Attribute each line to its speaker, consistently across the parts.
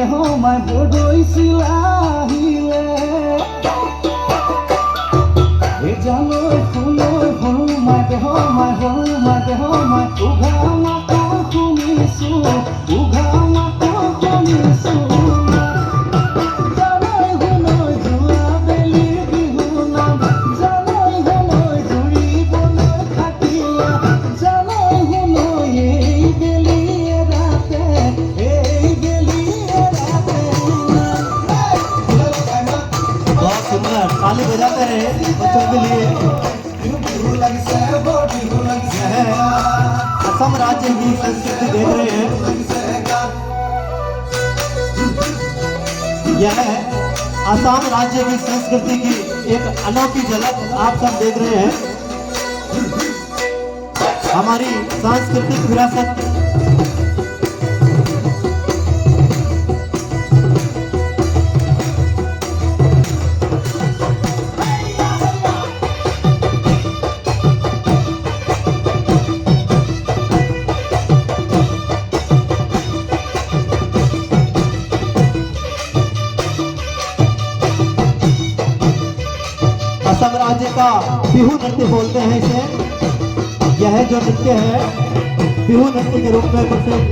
Speaker 1: দেহ মাই বদৈছিলা আহিলে এ জালৈ ফুলৈ সৰু মাই দেহ মাই সৰু মাই দেহ মাই উঘা মাতা শুনিছো উঘা মাতা শুনিছো ताली बजाते रहे बच्चों के लिए। असम राज्य की संस्कृति देख रहे हैं। यह असम राज्य की संस्कृति की एक अनोखी झलक आप सब देख रहे हैं। हमारी सांस्कृतिक विरासत असम राज्य का बिहू नृत्य बोलते हैं इसे। यह जो नृत्य है बिहू नृत्य के रूप में प्रसिद्ध।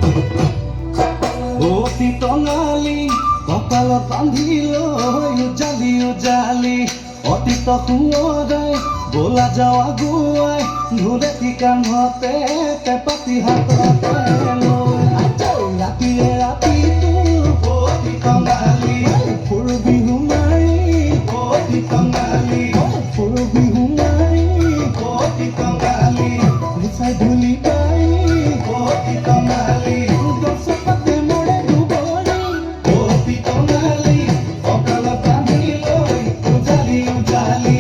Speaker 1: অতি টঙালি কপালত বান্ধি লৈ উজালি উজালি অতীত সোঁৱৰাই বোলা যাওঁ আগুৱাই ধুলেটি কান্ধতে পেপাতি হাততে লৈ ৰাতিৰে ৰাতিটো অতি টঙালি ফুৰ বিহু মাৰি অতি টঙালি ফুৰ বিহু মাৰি অতি টঙালি গুচাই ধূলি পাই অতি টঙালি গছপাতে মৰে দুবৰি অতি টঙালি কঁকালত বান্ধি লৈ উজালি উজালি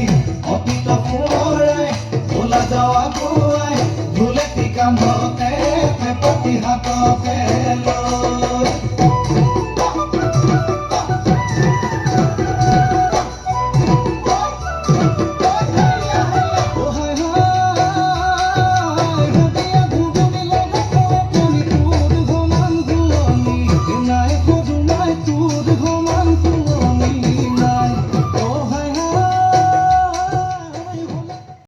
Speaker 1: অতীত সোঁৱৰাই বোলা যাওঁ আগুৱাই ধুলেটি কান্ধতে পেপাতি হাততে